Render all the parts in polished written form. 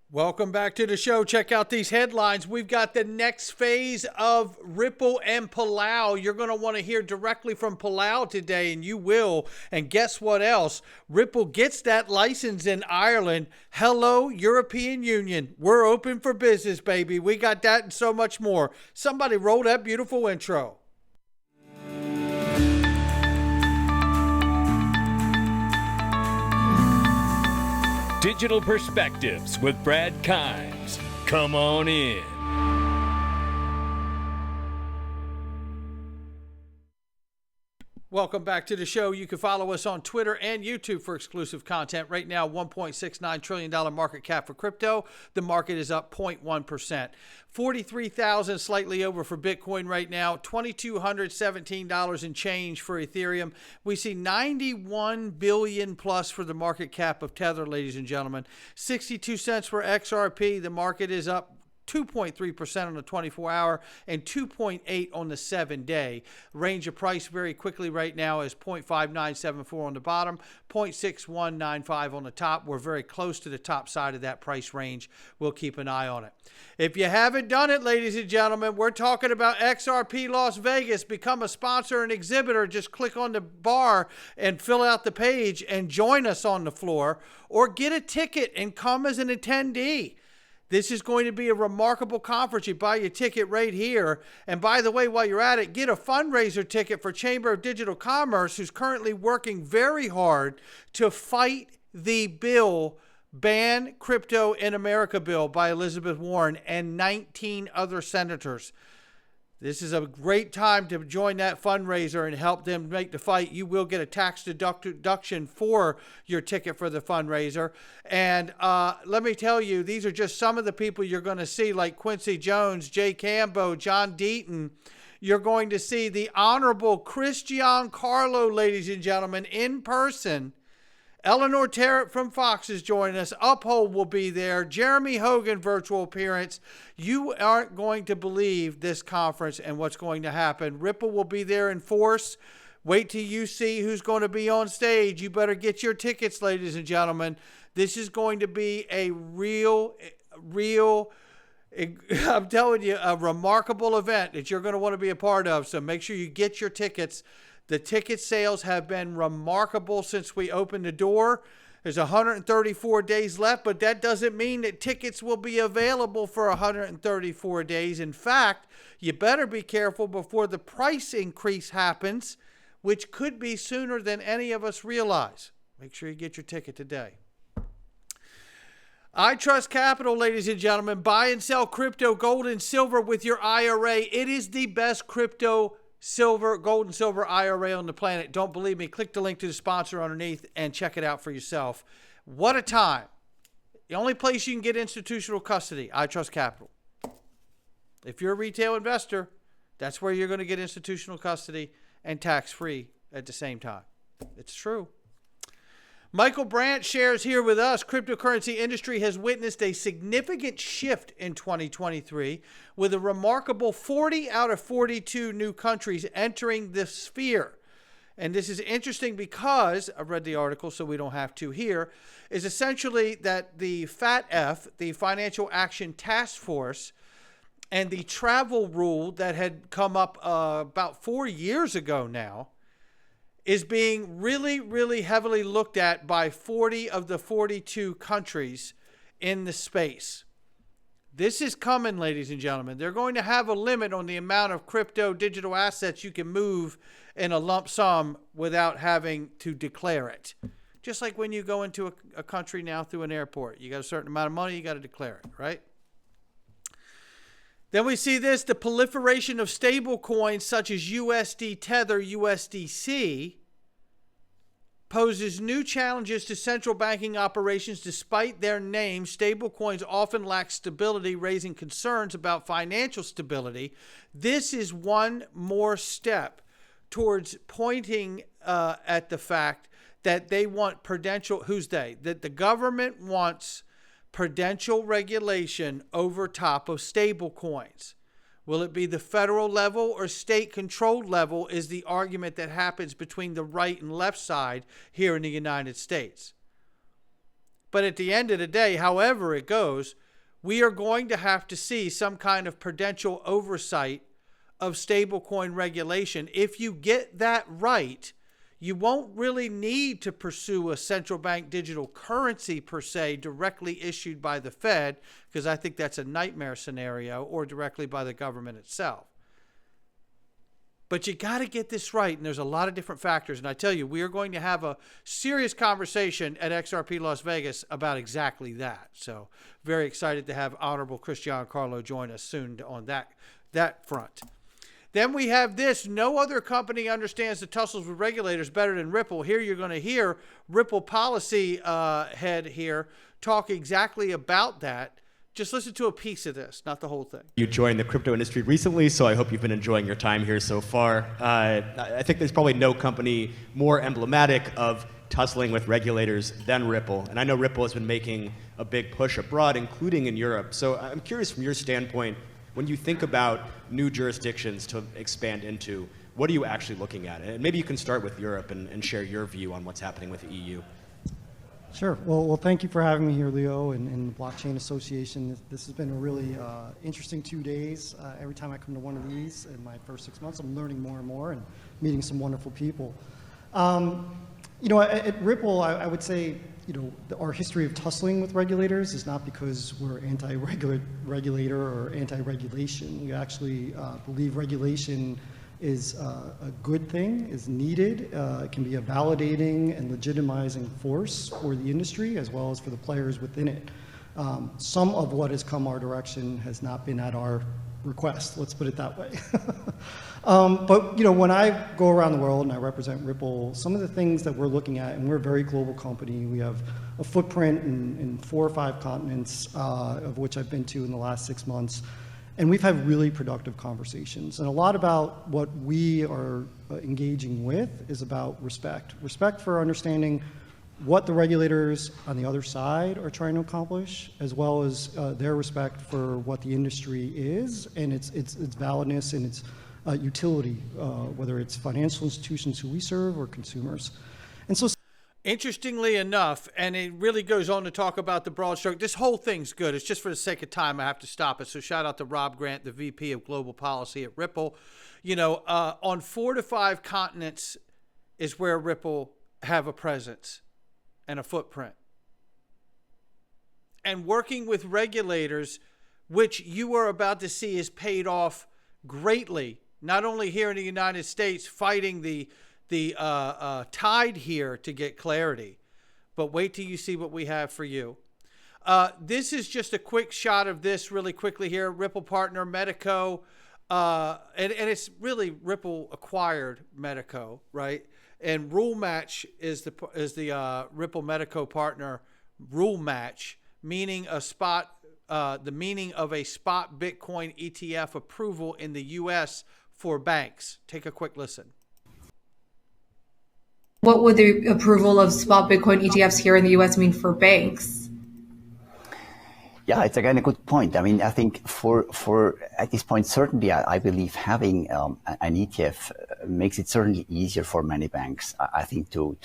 Welcome back to the show. Check out these headlines. We've got the next phase of Ripple and Palau. You're going to want to hear directly from Palau today, and you will. And guess what else? Ripple gets that license in Ireland. Hello, European Union. We're open for business, baby. We got that and so much more. Somebody roll that beautiful intro. Digital Perspectives with Brad Kimes. Come on in. Welcome back to the show. You can follow us on Twitter and YouTube for exclusive content. Right now, $1.69 trillion market cap for crypto. The market is up 0.1%. 43,000 slightly over for Bitcoin right now. $2,217 and change for Ethereum. We see 91 billion plus for the market cap of Tether, ladies and gentlemen. 62 cents for XRP. The market is up 2.3% on the 24-hour and 2.8 on the 7-day. Range of price very quickly right now is 0.5974 on the bottom, 0.6195 on the top. We're very close to the top side of that price range. We'll keep an eye on it. If you haven't done it, ladies and gentlemen, we're talking about XRP Las Vegas. Become a sponsor and exhibitor. Just click on the bar and fill out the page and join us on the floor, or get a ticket and come as an attendee. This is going to be a remarkable conference. You buy your ticket right here. And by the way, while you're at it, get a fundraiser ticket for Chamber of Digital Commerce, who's currently working very hard to fight the bill, Ban Crypto in America bill by Elizabeth Warren and 19 other senators. This is a great time to join that fundraiser and help them make the fight. You will get a tax deduction for your ticket for the fundraiser. And let me tell you, these are just some of the people you're going to see, like Quincy Jones, Jay Cambo, John Deaton. You're going to see the Honorable Chris Giancarlo, ladies and gentlemen, in person. Eleanor Terrett from Fox is joining us. Uphold will be there. Jeremy Hogan, virtual appearance. You aren't going to believe this conference and what's going to happen. Ripple will be there in force. Wait till you see who's going to be on stage. You better get your tickets, ladies and gentlemen. This is going to be a real, I'm telling you, a remarkable event that you're going to want to be a part of. So make sure you get your tickets. The ticket sales have been remarkable since we opened the door. There's 134 days left, but that doesn't mean that tickets will be available for 134 days. In fact, you better be careful before the price increase happens, which could be sooner than any of us realize. Make sure you get your ticket today. I Trust Capital, ladies and gentlemen. Buy and sell crypto, gold, and silver with your IRA. It is the best gold and silver IRA on the planet. Don't believe me? Click the link to the sponsor underneath and check it out for yourself. What a time. The only place you can get institutional custody, I Trust Capital. If you're a retail investor, that's where you're going to get institutional custody and tax-free at the same time. It's true. Michael Brandt shares here with us, cryptocurrency industry has witnessed a significant shift in 2023 with a remarkable 40 out of 42 new countries entering the sphere. And this is interesting because, I've read the article so we don't have to here, is essentially that the FATF, the Financial Action Task Force, and the travel rule that had come up about 4 years ago now, is being really, really heavily looked at by 40 of the 42 countries in the space. This is coming, ladies and gentlemen. They're going to have a limit on the amount of crypto digital assets you can move in a lump sum without having to declare it. Just like when you go into a country now through an airport. You got a certain amount of money, you got to declare it, right? Then we see this, the proliferation of stable coins such as USD Tether, USDC, poses new challenges to central banking operations. Despite their name, stablecoins often lack stability, raising concerns about financial stability. This is one more step towards pointing at the fact that they want prudential, that the government wants prudential regulation over top of stable coins. Will it be the federal level or state-controlled level is the argument that happens between the right and left side here in the United States. But at the end of the day, however it goes, we are going to have to see some kind of prudential oversight of stablecoin regulation. If you get that right, you won't really need to pursue a central bank digital currency per se directly issued by the Fed, because I think that's a nightmare scenario, or directly by the government itself. But you got to get this right, and there's a lot of different factors. And I tell you, we are going to have a serious conversation at XRP Las Vegas about exactly that. So very excited to have Honorable Chris Giancarlo join us soon on that front. Then we have this. No other company understands the tussles with regulators better than Ripple. Here you're going to hear Ripple policy head here talk exactly about that. Just listen to a piece of this, not the whole thing. You joined the crypto industry recently, so I hope you've been enjoying your time here so far. I think there's probably no company more emblematic of tussling with regulators than Ripple. And I know Ripple has been making a big push abroad, including in Europe. So I'm curious from your standpoint, when you think about new jurisdictions to expand into, what are you actually looking at? And maybe you can start with Europe and share your view on what's happening with the EU. Sure. Well, thank you for having me here, Leo, and the Blockchain Association. This has been a really interesting 2 days. Every time I come to one of these in my first 6 months, I'm learning more and more and meeting some wonderful people. At Ripple, I would say, our history of tussling with regulators is not because we're anti-regulator or anti-regulation. We actually believe regulation is a good thing, is needed. It can be a validating and legitimizing force for the industry as well as for the players within it. Some of what has come our direction has not been at our request, let's put it that way. But when I go around the world and I represent Ripple, some of the things that we're looking at, and we're a very global company, we have a footprint in 4 or 5 continents, of which I've been to in the last 6 months. And we've had really productive conversations. And a lot about what we are engaging with is about respect. Respect for understanding what the regulators on the other side are trying to accomplish, as well as their respect for what the industry is and its validness and its utility, whether it's financial institutions who we serve or consumers. And so, interestingly enough, and it really goes on to talk about the broad stroke, this whole thing's good. It's just for the sake of time I have to stop it. So shout out to Rob Grant, the VP of Global Policy at Ripple. On 4 to 5 continents is where Ripple have a presence and a footprint. And working with regulators, which you are about to see is paid off greatly, not only here in the United States fighting the tide here to get clarity, but wait till you see what we have for you. This is just a quick shot of this really quickly here. Ripple partner Medico, and it's really Ripple acquired Medico, right? And Rule Match is the Ripple Medico partner. Rule Match, meaning the meaning of a spot Bitcoin ETF approval in the U.S. for banks. Take a quick listen. What would the approval of spot Bitcoin ETFs here in the U.S. mean for banks? Yeah, it's again a good point. I mean, I think for at this point, certainly, I believe having an ETF makes it certainly easier for many banks, I think, to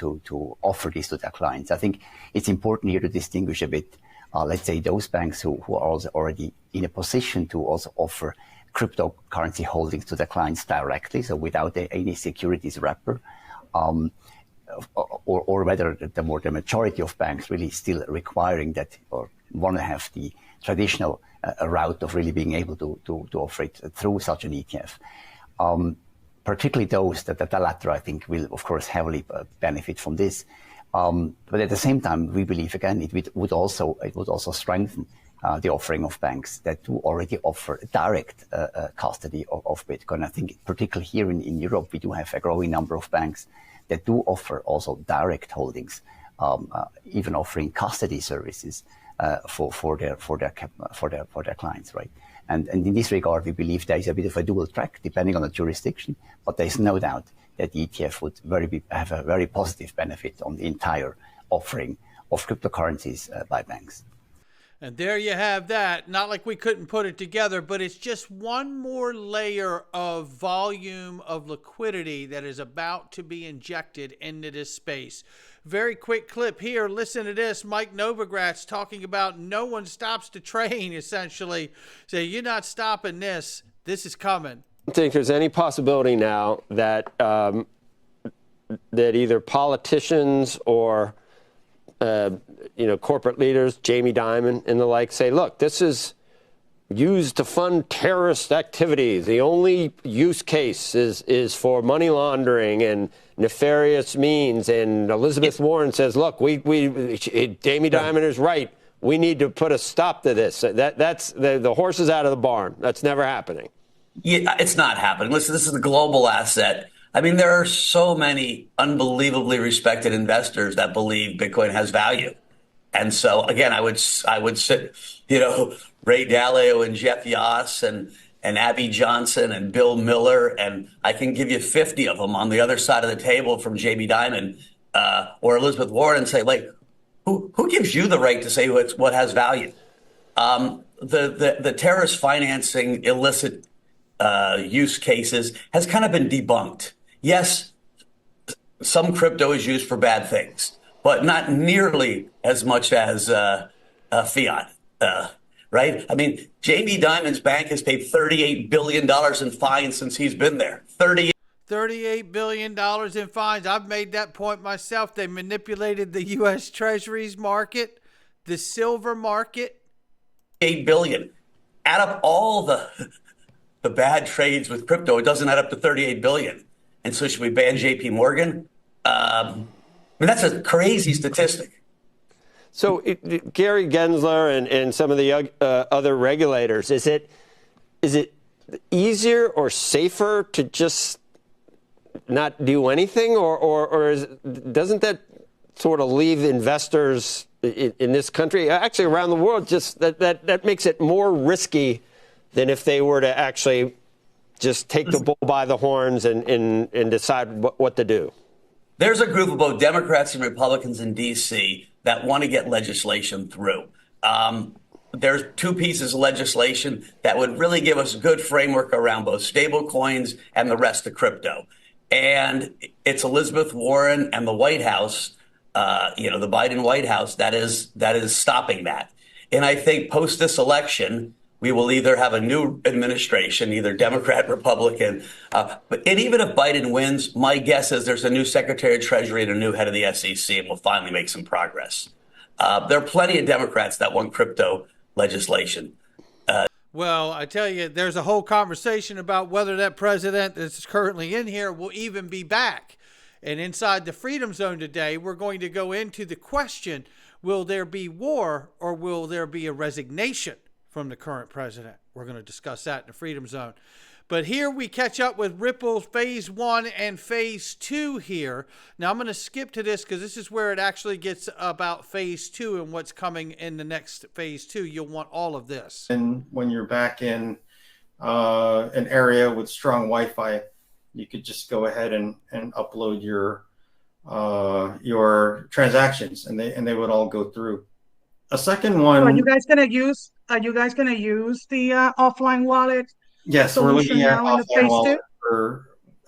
offer this to their clients. I think it's important here to distinguish a bit, let's say, those banks who are also already in a position to also offer cryptocurrency holdings to their clients directly, so without any securities wrapper. Or whether the majority of banks really still requiring that or want to have the traditional route of really being able to offer it through such an ETF. Particularly those that the latter, I think, will, of course, heavily benefit from this. But at the same time, we believe, again, it would also strengthen the offering of banks that do already offer direct custody of Bitcoin. I think particularly here in Europe, we do have a growing number of banks that do offer also direct holdings, even offering custody services for their clients, right? And in this regard, we believe there is a bit of a dual track depending on the jurisdiction, but there is no doubt that the ETF would have a very positive benefit on the entire offering of cryptocurrencies by banks. And there you have that. Not like we couldn't put it together, but it's just one more layer of volume of liquidity that is about to be injected into this space. Very quick clip here. Listen to this. Mike Novogratz talking about no one stops the train, essentially. Say, you're not stopping this. This is coming. I don't think there's any possibility now that that either politicians or corporate leaders, Jamie Dimon and the like, say, look, this is used to fund terrorist activities. The only use case is for money laundering and nefarious means. And Elizabeth Warren says, look, Jamie Dimon is right. We need to put a stop to this. That's the horse is out of the barn. That's never happening. Yeah, it's not happening. Listen, this is a global asset. I mean, there are so many unbelievably respected investors that believe Bitcoin has value. And so, again, I would sit, Ray Dalio and Jeff Yoss and Abby Johnson and Bill Miller, and I can give you 50 of them on the other side of the table from Jamie Dimon or Elizabeth Warren and say, like, who gives you the right to say what has value? The terrorist financing illicit use cases has kind of been debunked. Yes, some crypto is used for bad things, but not nearly as much as fiat, right? I mean, Jamie Dimon's bank has paid $38 billion in fines since he's been there. $38 billion in fines. I've made that point myself. They manipulated the U.S. Treasuries market, the silver market. $8 billion. Add up all the bad trades with crypto, it doesn't add up to $38 billion. And so should we ban JP Morgan? I mean, that's a crazy statistic. So Gary Gensler and some of the other regulators, is it easier or safer to just not do anything, or doesn't that sort of leave investors in this country, actually around the world, just that makes it more risky than if they were to actually just take the bull by the horns and decide what to do? There's a group of both Democrats and Republicans in D.C. that want to get legislation through. There's two pieces of legislation that would really give us a good framework around both stable coins and the rest of crypto. And it's Elizabeth Warren and the White House, the Biden White House, that is stopping that. And I think post this election, we will either have a new administration, either Democrat, Republican, and even if Biden wins, my guess is there's a new Secretary of Treasury and a new head of the SEC, and we'll finally make some progress. There are plenty of Democrats that want crypto legislation. Well, I tell you, there's a whole conversation about whether that president that's currently in here will even be back. And inside the Freedom Zone today, we're going to go into the question, will there be war or will there be a resignation from the current president? We're going to discuss that in the Freedom Zone. But here we catch up with Ripple Phase 1 and Phase 2 here. Now I'm going to skip to this because this is where it actually gets about Phase 2 and what's coming in the next Phase 2. You'll want all of this. And when you're back in an area with strong Wi-Fi, you could just go ahead and upload your transactions, and they would all go through. A second one. So are you guys gonna use the offline wallet? Yes, we're looking at offline wallet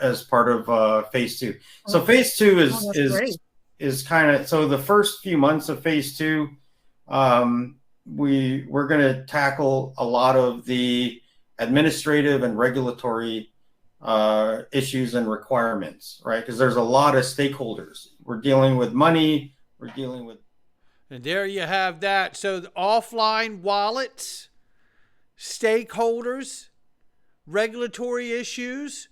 as part of Phase 2. So Phase 2 is kind of, so the first few months of Phase 2, we're going to tackle a lot of the administrative and regulatory issues and requirements, right? Because there's a lot of stakeholders. We're dealing with money. We're dealing with. And there you have that. So the offline wallets, stakeholders, regulatory issues,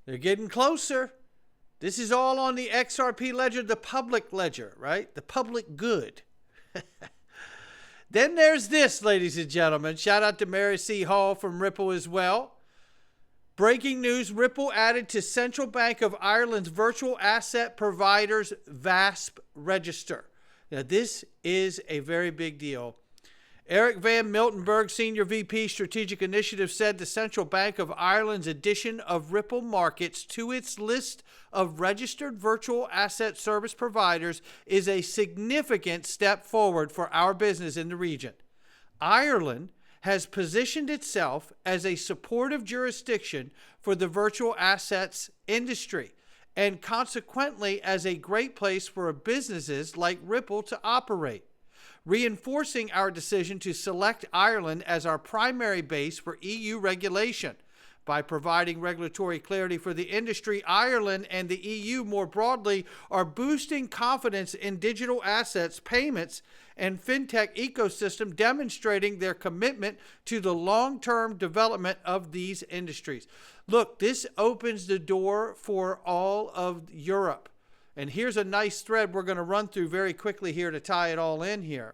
they're getting closer. This is all on the XRP ledger, the public ledger, right? The public good. Then there's this, ladies and gentlemen. Shout out to Mary C. Hall from Ripple as well. Breaking news, Ripple added to Central Bank of Ireland's virtual asset providers VASP register. Now, this is a very big deal. Eric Van Miltenberg, Senior VP Strategic Initiative, said the Central Bank of Ireland's addition of Ripple Markets to its list of registered virtual asset service providers is a significant step forward for our business in the region. Ireland has positioned itself as a supportive jurisdiction for the virtual assets industry, and consequently as a great place for businesses like Ripple to operate, reinforcing our decision to select Ireland as our primary base for EU regulation. By providing regulatory clarity for the industry, Ireland and the EU more broadly are boosting confidence in digital assets, payments, and fintech ecosystem, demonstrating their commitment to the long-term development of these industries. Look, this opens the door for all of Europe. And here's a nice thread we're going to run through very quickly here to tie it all in here.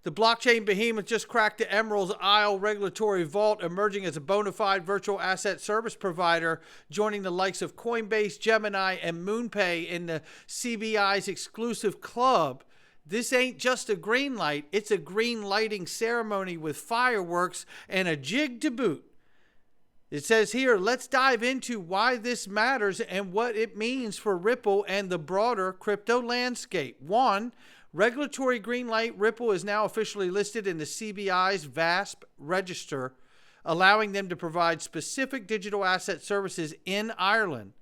The blockchain behemoth just cracked the Emerald Isle regulatory vault, emerging as a bona fide virtual asset service provider, joining the likes of Coinbase, Gemini, and MoonPay in the CBI's exclusive club. This ain't just a green light, it's a green lighting ceremony with fireworks and a jig to boot. It says here, let's dive into why this matters and what it means for Ripple and the broader crypto landscape. 1. Regulatory green light. Ripple is now officially listed in the CBI's VASP register, allowing them to provide specific digital asset services in Ireland.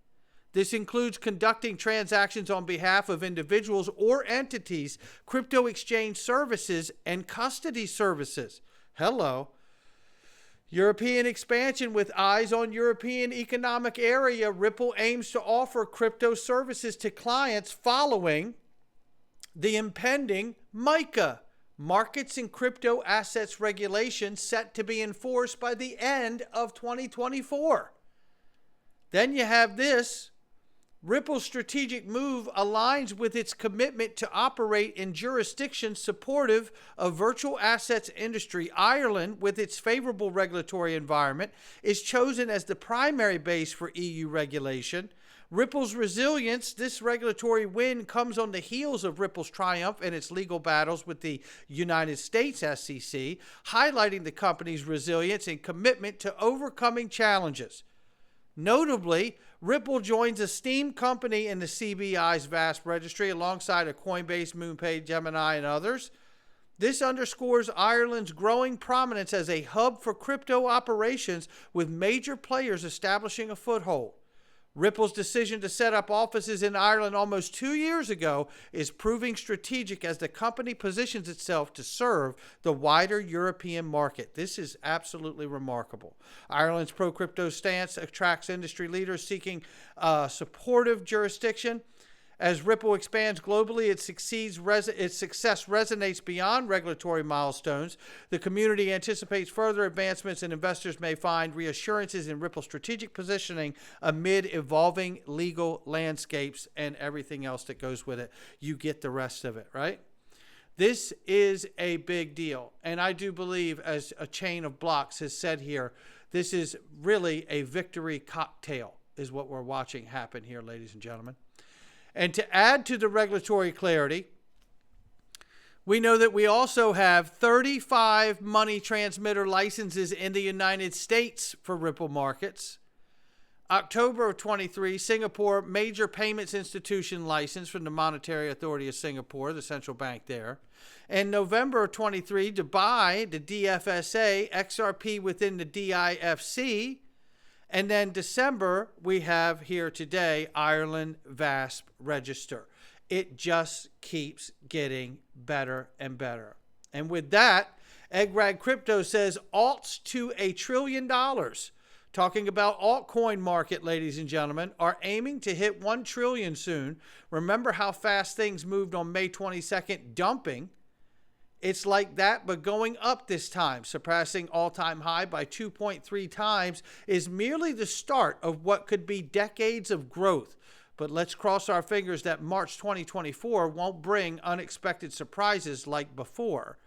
This includes conducting transactions on behalf of individuals or entities, crypto exchange services, and custody services. Hello. European expansion. With eyes on European Economic Area, Ripple aims to offer crypto services to clients following the impending MiCA, Markets in Crypto Assets regulation, set to be enforced by the end of 2024. Then you have this. Ripple's strategic move aligns with its commitment to operate in jurisdictions supportive of virtual assets industry. Ireland, with its favorable regulatory environment, is chosen as the primary base for EU regulation. Ripple's resilience. This regulatory win comes on the heels of Ripple's triumph in its legal battles with the United States SEC, highlighting the company's resilience and commitment to overcoming challenges. Notably, Ripple joins a Steam company in the CBI's VASP registry alongside a Coinbase, MoonPay, Gemini, and others. This underscores Ireland's growing prominence as a hub for crypto operations, with major players establishing a foothold. Ripple's decision to set up offices in Ireland almost 2 years ago is proving strategic as the company positions itself to serve the wider European market. This is absolutely remarkable. Ireland's pro-crypto stance attracts industry leaders seeking supportive jurisdiction. As Ripple expands globally, its success resonates beyond regulatory milestones. The community anticipates further advancements, and investors may find reassurances in Ripple's strategic positioning amid evolving legal landscapes and everything else that goes with it. You get the rest of it, right? This is a big deal, and I do believe, as a chain of blocks has said here, this is really a victory cocktail is what we're watching happen here, ladies and gentlemen. And to add to the regulatory clarity, we know that we also have 35 money transmitter licenses in the United States for Ripple Markets. October of 23, Singapore major payments institution license from the Monetary Authority of Singapore, the central bank there. And November of 23, Dubai, the DFSA, XRP within the DIFC. And then December, we have here today, Ireland VASP register. It just keeps getting better and better. And with that, Eggrag Crypto says alts to $1 trillion. Talking about altcoin market, ladies and gentlemen, are aiming to hit 1 trillion soon. Remember how fast things moved on May 22nd, dumping. It's like that, but going up this time, surpassing all-time high by 2.3 times, is merely the start of what could be decades of growth. But let's cross our fingers that March 2024 won't bring unexpected surprises like before.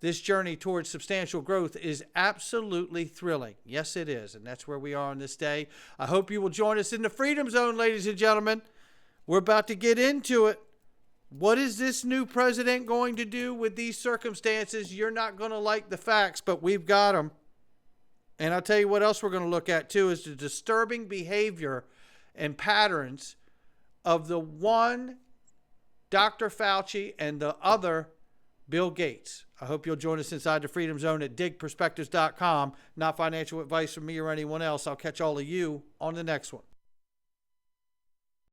This journey towards substantial growth is absolutely thrilling. Yes, it is, and that's where we are on this day. I hope you will join us in the Freedom Zone, ladies and gentlemen. We're about to get into it. What is this new president going to do with these circumstances? You're not going to like the facts, but we've got them. And I'll tell you what else we're going to look at, too, is the disturbing behavior and patterns of the one Dr. Fauci and the other Bill Gates. I hope you'll join us inside the Freedom Zone at digperspectives.com. Not financial advice from me or anyone else. I'll catch all of you on the next one.